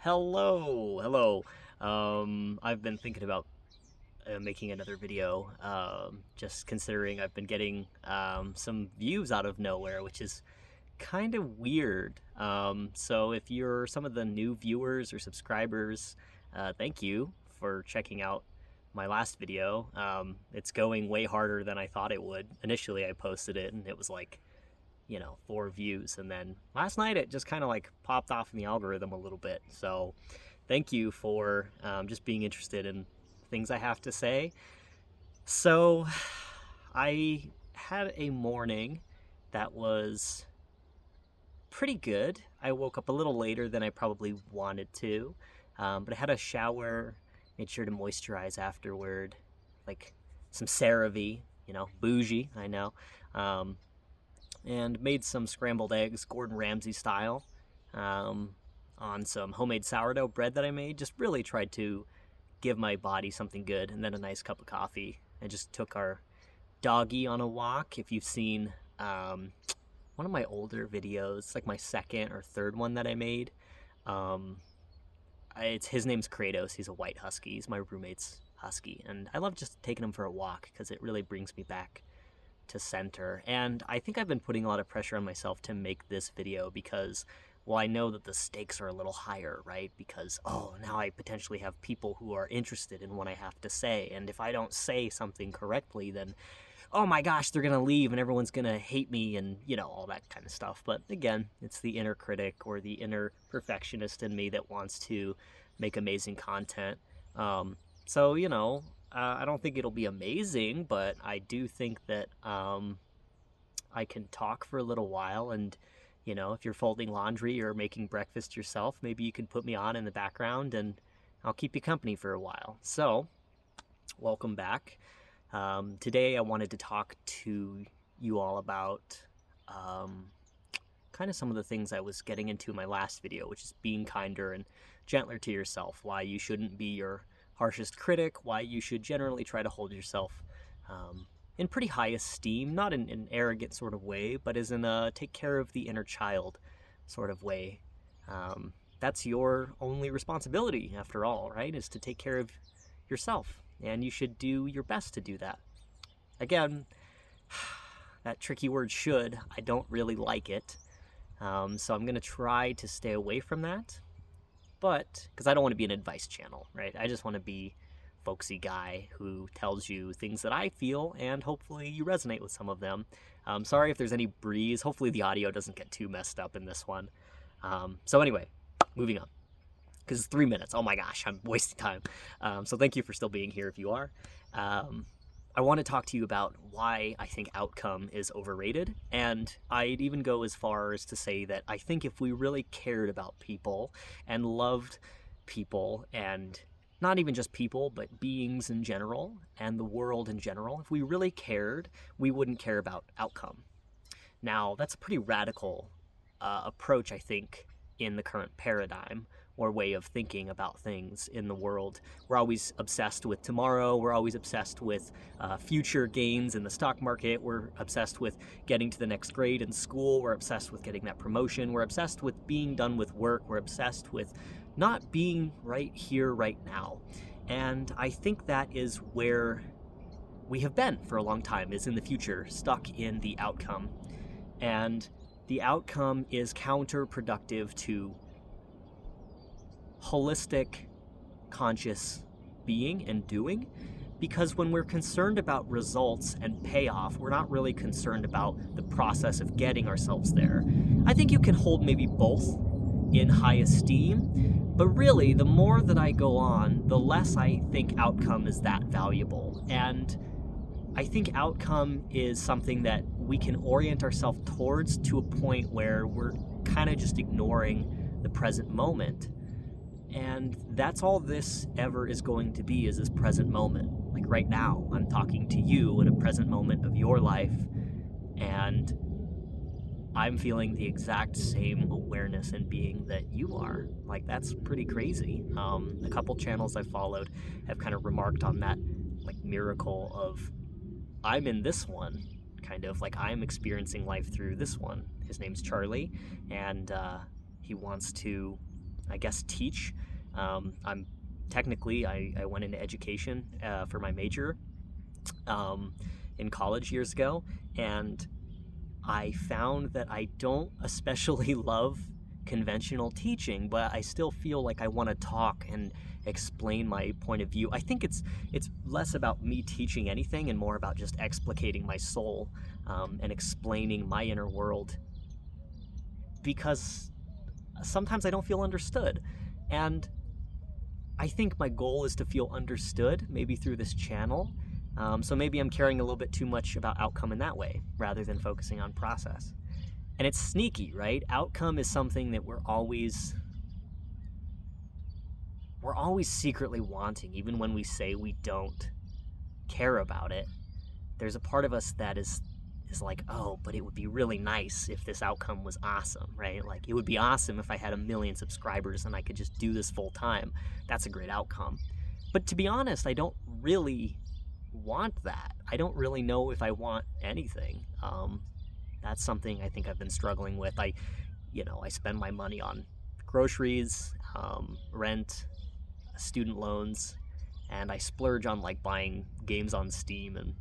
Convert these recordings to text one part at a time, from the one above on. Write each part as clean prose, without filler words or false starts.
Hello. I've been thinking about making another video. Just considering I've been getting some views out of nowhere, which is kind of weird. So if you're some of the new viewers or subscribers, thank you for checking out my last video. It's going way harder than I thought it would. Initially, I posted it and it was like 4 views, and then last night it just kind of like popped off in the algorithm a little bit. So thank you for just being interested in things I have to say. So I had a morning that was pretty good. I woke up a little later than I probably wanted to, but I had a shower, made sure to moisturize afterward, like some CeraVe, bougie, I know. um, and made some scrambled eggs, Gordon Ramsay style, on some homemade sourdough bread that I made. Just really tried to give my body something good, and then a nice cup of coffee. I just took our doggy on a walk. If you've seen one of my older videos, like my second or third one that I made, um, his name's Kratos. He's a white husky. He's my roommate's husky, and I love just taking him for a walk because it really brings me back to center. And I think I've been putting a lot of pressure on myself to make this video because, well, I know that the stakes are a little higher, right? Because, now I potentially have people who are interested in what I have to say. And if I don't say something correctly, then, oh my gosh, they're going to leave and everyone's going to hate me and, all that kind of stuff. But again, it's the inner critic or the inner perfectionist in me that wants to make amazing content. So, I don't think it'll be amazing, but I do think that I can talk for a little while. And, if you're folding laundry or making breakfast yourself, maybe you can put me on in the background and I'll keep you company for a while. So, welcome back. Today I wanted to talk to you all about kind of some of the things I was getting into in my last video, which is being kinder and gentler to yourself, why you shouldn't be your harshest critic, why you should generally try to hold yourself in pretty high esteem, not in an arrogant sort of way, but as in a take care of the inner child sort of way. That's your only responsibility, after all, right? Is to take care of yourself, and you should do your best to do that. Again, that tricky word should, I don't really like it. So I'm going to try to stay away from that. But, because I don't want to be an advice channel, right? I just want to be a folksy guy who tells you things that I feel, and hopefully you resonate with some of them. Sorry if there's any breeze. Hopefully the audio doesn't get too messed up in this one. So anyway, moving on. Because it's 3 minutes. Oh my gosh, I'm wasting time. So thank you for still being here if you are. I want to talk to you about why I think outcome is overrated, and I'd even go as far as to say that I think if we really cared about people and loved people, and not even just people, but beings in general and the world in general, if we really cared, we wouldn't care about outcome. Now, that's a pretty radical approach, I think, in the current paradigm or way of thinking about things in the world. We're always obsessed with tomorrow. We're always obsessed with future gains in the stock market. We're obsessed with getting to the next grade in school. We're obsessed with getting that promotion. We're obsessed with being done with work. We're obsessed with not being right here, right now. And I think that is where we have been for a long time, is in the future, stuck in the outcome. And the outcome is counterproductive to holistic, conscious being and doing, because when we're concerned about results and payoff, we're not really concerned about the process of getting ourselves there. I think you can hold maybe both in high esteem, but really, the more that I go on, the less I think outcome is that valuable. And I think outcome is something that we can orient ourselves towards to a point where we're kind of just ignoring the present moment. And that's all this ever is going to be, is this present moment. Like right now, I'm talking to you in a present moment of your life, and I'm feeling the exact same awareness and being that you are. Like, that's pretty crazy. A couple channels I followed have kind of remarked on that, like, miracle of I'm in this one, kind of like I'm experiencing life through this one. His name's Charlie, and he wants to I guess, teach. I'm technically, I went into education for my major in college years ago, and I found that I don't especially love conventional teaching, but I still feel like I want to talk and explain my point of view. I think it's less about me teaching anything and more about just explicating my soul and explaining my inner world, because sometimes I don't feel understood. And I think my goal is to feel understood, maybe through this channel. So maybe I'm caring a little bit too much about outcome in that way, rather than focusing on process. And it's sneaky, right? Outcome is something that we're always secretly wanting, even when we say we don't care about it. There's a part of us that is like, oh, but it would be really nice if this outcome was awesome, right? Like, it would be awesome if I had 1 million subscribers and I could just do this full time. That's a great outcome. But to be honest, I don't really want that. I don't really know if I want anything. That's something I think I've been struggling with. I spend my money on groceries, rent, student loans, and I splurge on like buying games on Steam and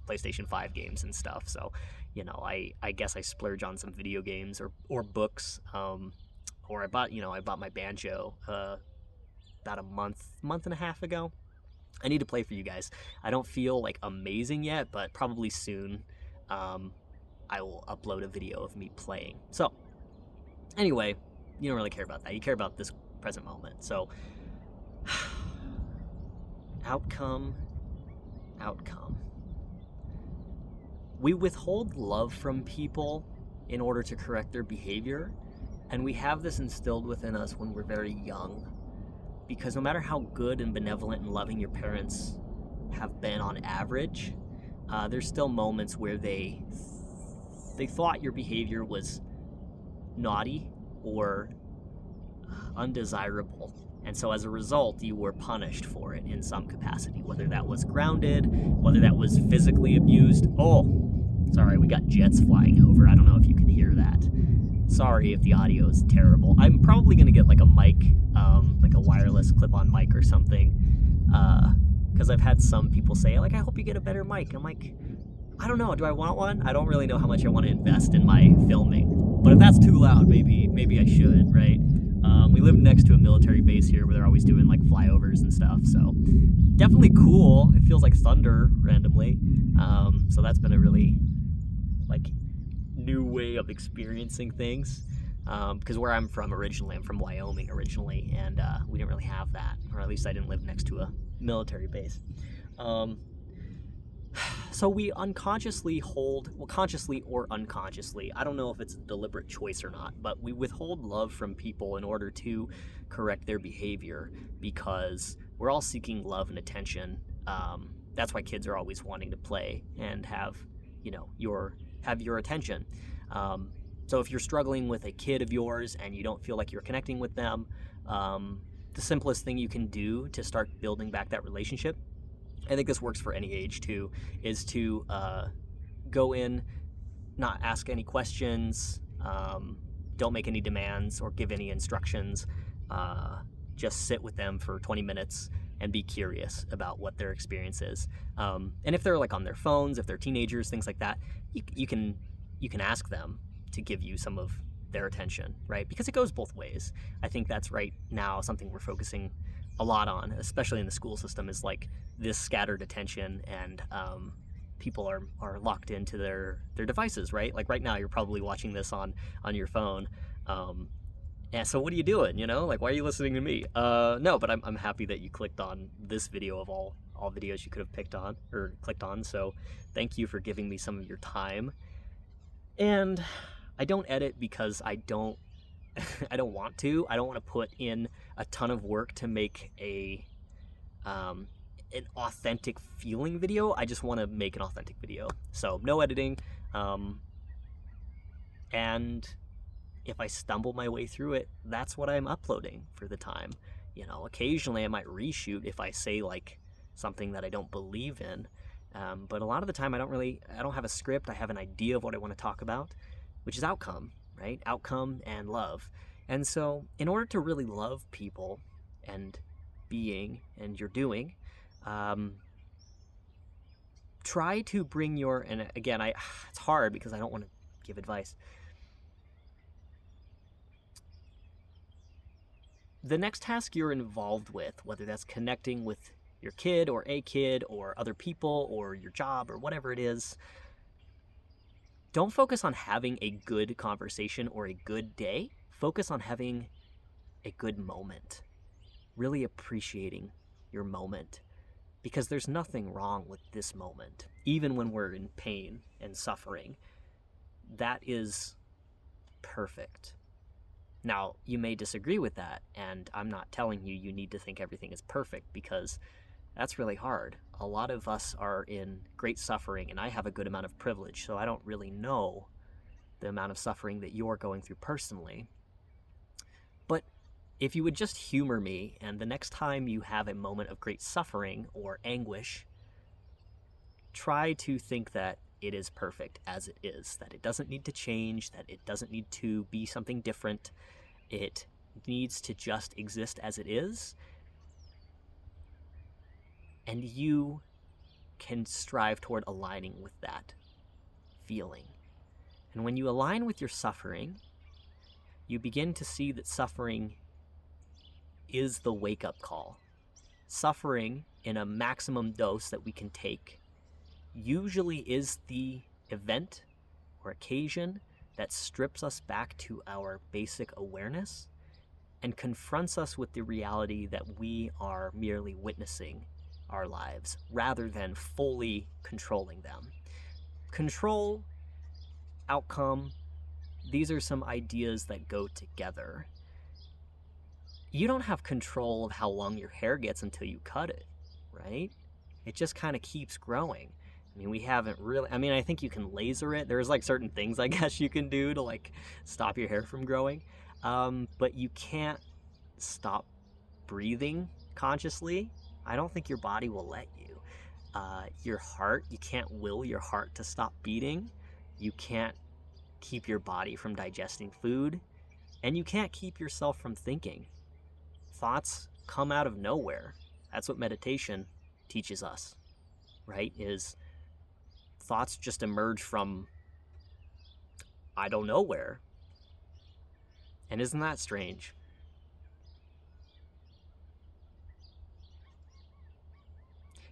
PlayStation 5 games and stuff. So, I guess I splurge on some video games or books. Or I bought my banjo about a month and a half ago. I need to play for you guys. I don't feel like amazing yet, but probably soon I will upload a video of me playing. So anyway, you don't really care about that. You care about this present moment. So outcome. We withhold love from people in order to correct their behavior, and we have this instilled within us when we're very young. Because no matter how good and benevolent and loving your parents have been on average, there's still moments where they thought your behavior was naughty or undesirable. And so as a result, you were punished for it in some capacity, whether that was grounded, whether that was physically abused. Oh, sorry, we got jets flying over. I don't know if you can hear that. Sorry if the audio is terrible. I'm probably going to get like a mic, like a wireless clip-on mic or something, because I've had some people say, like, I hope you get a better mic. I'm like, I don't know. Do I want one? I don't really know how much I want to invest in my filming. But if that's too loud, maybe I should, right? We live next to a military base here where they're always doing like flyovers and stuff. So definitely cool. It feels like thunder randomly. So that's been a really like new way of experiencing things. Because where I'm from originally, I'm from Wyoming originally, and we didn't really have that, or at least I didn't live next to a military base. So we unconsciously consciously or unconsciously, I don't know if it's a deliberate choice or not, but we withhold love from people in order to correct their behavior, because we're all seeking love and attention. That's why kids are always wanting to play and have your attention. So if you're struggling with a kid of yours and you don't feel like you're connecting with them, the simplest thing you can do to start building back that relationship, I think this works for any age too, is to go in, not ask any questions, don't make any demands or give any instructions, just sit with them for 20 minutes and be curious about what their experience is. And if they're like on their phones, if they're teenagers, things like that, you can ask them to give you some of their attention, right? Because it goes both ways. I think that's right now something we're focusing a lot on, especially in the school system, is like this scattered attention, and people are locked into their devices, right? Like right now you're probably watching this on your phone. And so what are you doing? Like, why are you listening to me? No, but I'm happy that you clicked on this video of all videos you could have picked on or clicked on. So thank you for giving me some of your time. And I don't edit because I don't want to. I don't want to put in a ton of work to make an authentic feeling video. I just want to make an authentic video. So no editing. And if I stumble my way through it, that's what I'm uploading for the time. Occasionally I might reshoot if I say like something that I don't believe in. But a lot of the time I don't have a script. I have an idea of what I want to talk about, which is outcome, right? Outcome and love. And so, in order to really love people and being and your doing, try to bring your, and again, it's hard because I don't want to give advice. The next task you're involved with, whether that's connecting with your kid or a kid or other people or your job or whatever it is, don't focus on having a good conversation or a good day. Focus on having a good moment, really appreciating your moment, because there's nothing wrong with this moment, even when we're in pain and suffering. That is perfect. Now, you may disagree with that, and I'm not telling you you need to think everything is perfect, because that's really hard. A lot of us are in great suffering, and I have a good amount of privilege, so I don't really know the amount of suffering that you're going through personally. But if you would just humor me, and the next time you have a moment of great suffering or anguish, try to think that it is perfect as it is, that it doesn't need to change, that it doesn't need to be something different. It needs to just exist as it is, and you can strive toward aligning with that feeling. And when you align with your suffering, you begin to see that suffering is the wake-up call. Suffering in a maximum dose that we can take usually is the event or occasion that strips us back to our basic awareness and confronts us with the reality that we are merely witnessing our lives rather than fully controlling them. Control, outcome, these are some ideas that go together. You don't have control of how long your hair gets until you cut it, right? It just kind of keeps growing. I mean, we haven't really, I think you can laser it. There's like certain things I guess you can do to like stop your hair from growing. But you can't stop breathing consciously. I don't think your body will let you. Your heart, you can't will your heart to stop beating. You can't keep your body from digesting food. And you can't keep yourself from thinking. Thoughts come out of nowhere. That's what meditation teaches us, right? Is thoughts just emerge from I don't know where. And isn't that strange?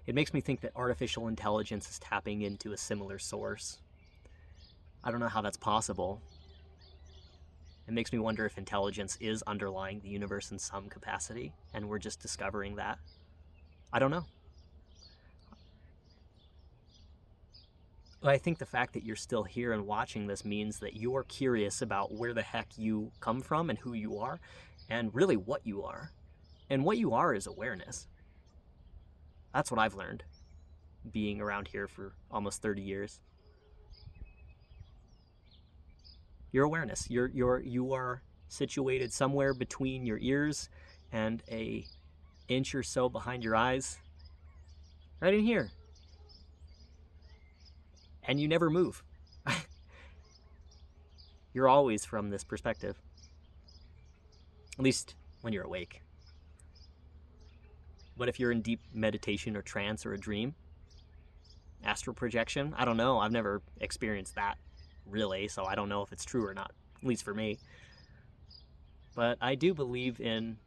It makes me think that artificial intelligence is tapping into a similar source. I don't know how that's possible. It makes me wonder if intelligence is underlying the universe in some capacity, and we're just discovering that. I don't know. But I think the fact that you're still here and watching this means that you're curious about where the heck you come from and who you are, and really what you are. And what you are is awareness. That's what I've learned, being around here for almost 30 years. Your awareness. You are situated somewhere between your ears and an inch or so behind your eyes. Right in here. And you never move. You're always from this perspective. At least when you're awake. But if you're in deep meditation or trance or a dream, astral projection, I don't know. I've never experienced that, really, so I don't know if it's true or not, at least for me. But I do believe in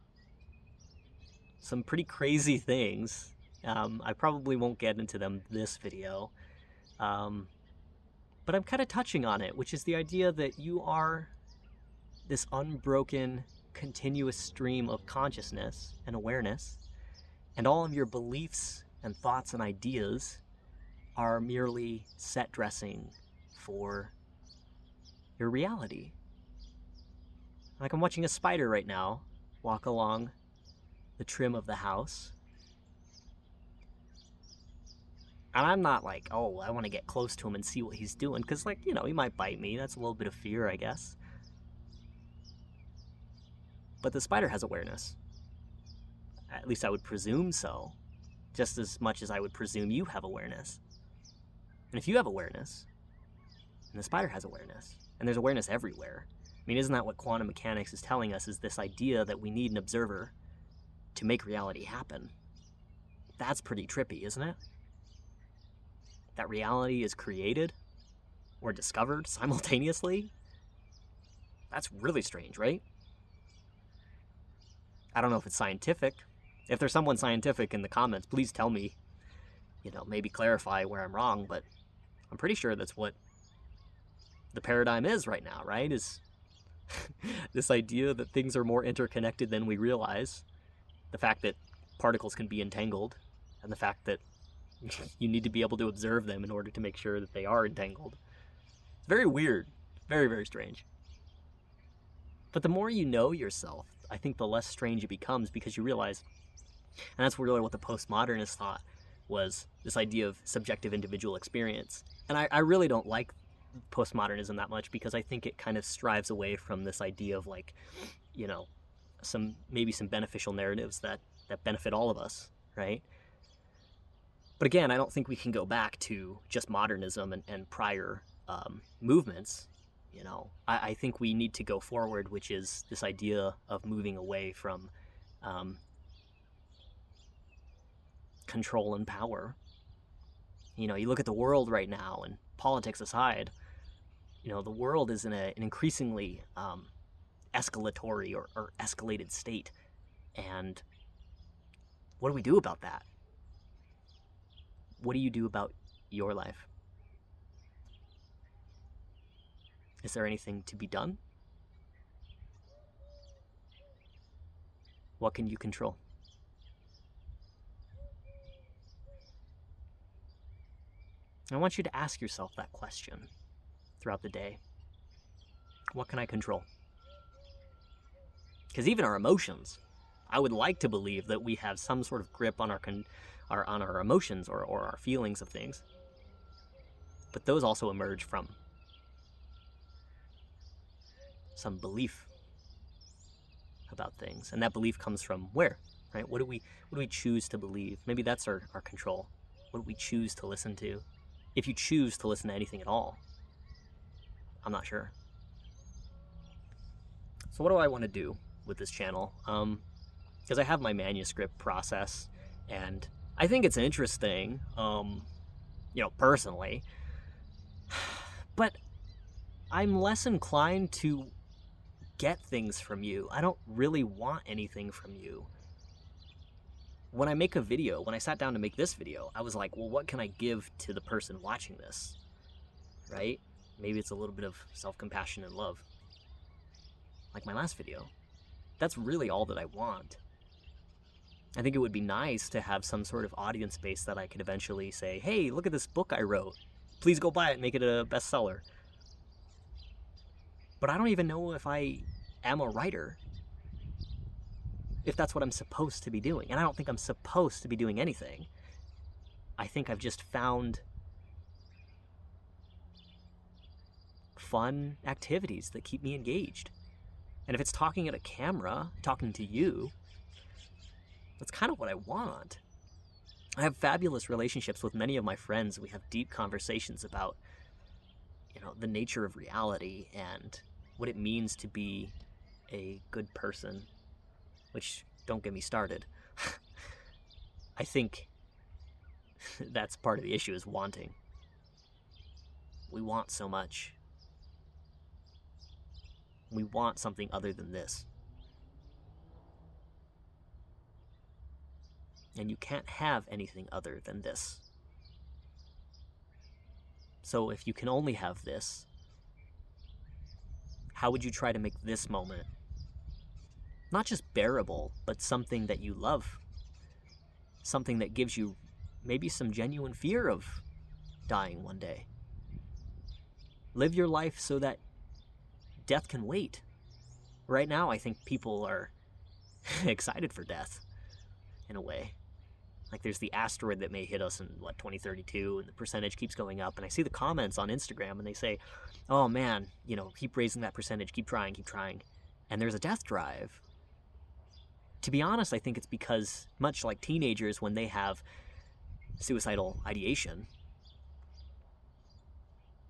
some pretty crazy things. I probably won't get into them this video. But I'm kind of touching on it, which is the idea that you are this unbroken, continuous stream of consciousness and awareness, and all of your beliefs and thoughts and ideas are merely set dressing for your reality. Like I'm watching a spider right now walk along the trim of the house. And I'm not like, oh, I want to get close to him and see what he's doing, because, like, you know, he might bite me. That's a little bit of fear, I guess. But the spider has awareness. At least I would presume so. Just as much as I would presume you have awareness. And if you have awareness, and the spider has awareness, and there's awareness everywhere, mean, isn't that what quantum mechanics is telling us, is this idea that we need an observer to make reality happen? That's pretty trippy, isn't it? That reality is created or discovered simultaneously? That's really strange, right? I don't know if it's scientific. If there's someone scientific in the comments, please tell me, maybe clarify where I'm wrong, but I'm pretty sure that's what the paradigm is right now, right? Is this idea that things are more interconnected than we realize, the fact that particles can be entangled, and the fact that you need to be able to observe them in order to make sure that they are entangled. It's very weird, very, very strange. But the more you know yourself, I think the less strange it becomes, because you realize, and that's really what the postmodernists thought, was this idea of subjective individual experience. And I really don't like postmodernism that much, because I think it kind of strives away from this idea of some beneficial narratives that benefit all of us, right? But again, I don't think we can go back to just modernism and prior movements. I think we need to go forward, which is this idea of moving away from control and power. You look at the world right now, and politics aside, the world is in an increasingly escalatory or escalated state. And what do we do about that? What do you do about your life? Is there anything to be done? What can you control? I want you to ask yourself that question throughout the day. What can I control? Because even our emotions, I would like to believe that we have some sort of grip on our emotions or our feelings of things. But those also emerge from some belief about things. And that belief comes from where, right? What do we choose to believe? Maybe that's our control. What do we choose to listen to? If you choose to listen to anything at all, I'm not sure. So what do I want to do with this channel? Because I have my manuscript process, and I think it's interesting, personally, but I'm less inclined to get things from you. I don't really want anything from you. When I make a video, when I sat down to make this video, I was like, well, what can I give to the person watching this, right? Maybe it's a little bit of self-compassion and love, like my last video. That's really all that I want. I think it would be nice to have some sort of audience base that I could eventually say, hey, look at this book I wrote. Please go buy it and make it a bestseller. But I don't even know if I am a writer, if that's what I'm supposed to be doing. And I don't think I'm supposed to be doing anything. I think I've just found fun activities that keep me engaged. And if it's talking at a camera, talking to you, that's kind of what I want. I have fabulous relationships with many of my friends. We have deep conversations about, the nature of reality and what it means to be a good person, which, don't get me started. I think that's part of the issue, is wanting. We want so much. We want something other than this. And you can't have anything other than this. So if you can only have this, how would you try to make this moment not just bearable, but something that you love? Something that gives you maybe some genuine fear of dying one day. Live your life so that death can wait. Right now, I think people are excited for death, in a way. Like, there's the asteroid that may hit us in, 2032, and the percentage keeps going up. And I see the comments on Instagram, and they say, oh man, keep raising that percentage, keep trying. And there's a death drive. To be honest, I think it's because, much like teenagers when they have suicidal ideation,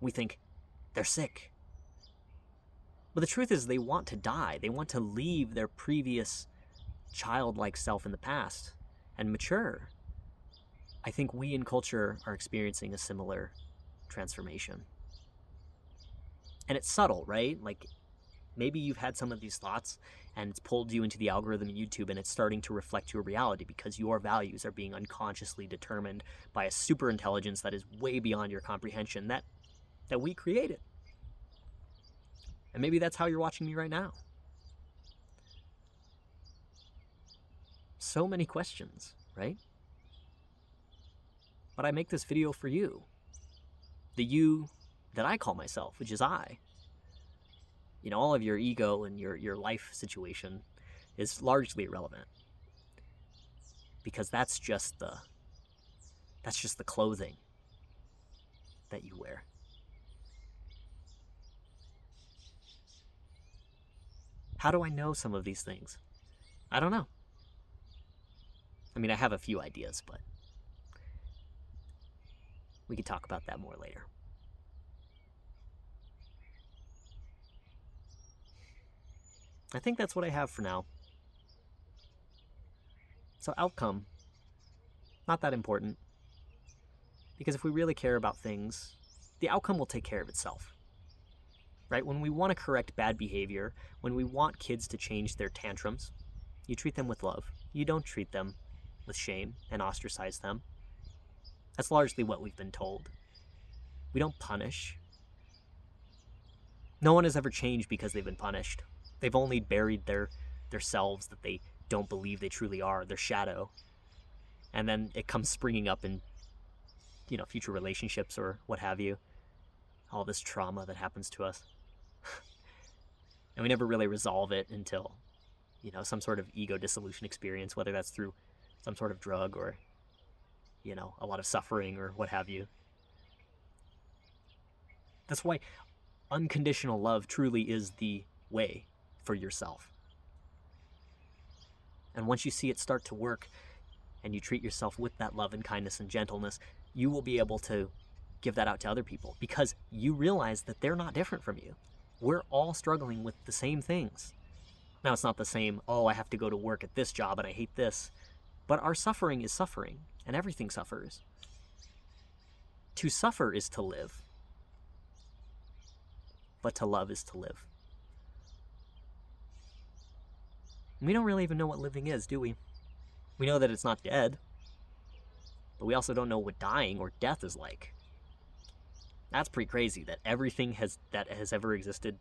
we think they're sick. But the truth is, they want to die. They want to leave their previous childlike self in the past and mature. I think we in culture are experiencing a similar transformation. And it's subtle, right? Like, maybe you've had some of these thoughts and it's pulled you into the algorithm of YouTube and it's starting to reflect your reality because your values are being unconsciously determined by a super intelligence that is way beyond your comprehension that we created. And maybe that's how you're watching me right now. So many questions, right? But I make this video for you. The you that I call myself, which is I. You know, all of your ego and your life situation is largely irrelevant. Because that's just the clothing that you wear. How do I know some of these things? I don't know. I mean, I have a few ideas, but we could talk about that more later. I think that's what I have for now. So outcome, not that important. Because if we really care about things, the outcome will take care of itself. Right? When we want to correct bad behavior, when we want kids to change their tantrums, you treat them with love. You don't treat them with shame and ostracize them. That's largely what we've been told. We don't punish. No one has ever changed because they've been punished. They've only buried their selves that they don't believe they truly are, their shadow. And then it comes springing up in, you know, future relationships or what have you. All this trauma that happens to us. And we never really resolve it until, you know, some sort of ego dissolution experience, whether that's through some sort of drug or, you know, a lot of suffering or what have you. That's why unconditional love truly is the way for yourself. And once you see it start to work and you treat yourself with that love and kindness and gentleness, you will be able to give that out to other people because you realize that they're not different from you. We're all struggling with the same things. Now, it's not the same, oh, I have to go to work at this job and I hate this. But our suffering is suffering, and everything suffers. To suffer is to live. But to love is to live. We don't really even know what living is, do we? We know that it's not dead. But we also don't know what dying or death is like. That's pretty crazy that everything that has ever existed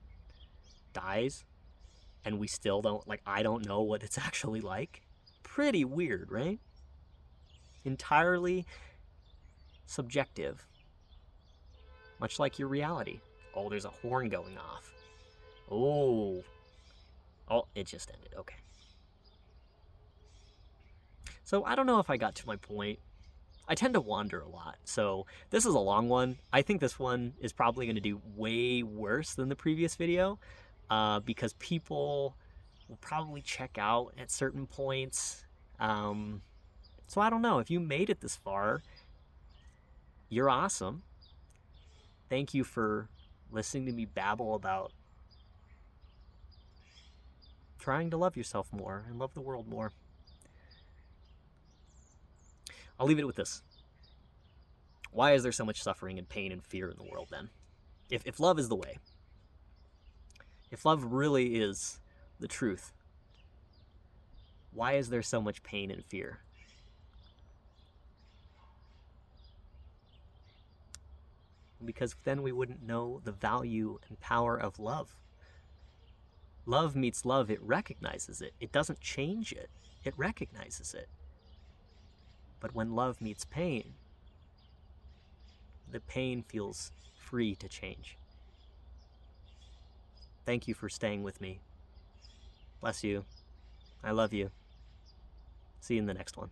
dies. And we still don't, like, I don't know what it's actually like. Pretty weird, right? Entirely subjective. Much like your reality. Oh, there's a horn going off. Oh, it just ended. Okay. So I don't know if I got to my point. I tend to wander a lot. So this is a long one. I think this one is probably going to do way worse than the previous video because people will probably check out at certain points. So I don't know. If you made it this far, you're awesome. Thank you for listening to me babble about trying to love yourself more and love the world more. I'll leave it with this. Why is there so much suffering and pain and fear in the world then? If love is the way, if love really is the truth, why is there so much pain and fear? Because then we wouldn't know the value and power of love. Love meets love, it recognizes it. It doesn't change it. It recognizes it. But when love meets pain, the pain feels free to change. Thank you for staying with me. Bless you. I love you. See you in the next one.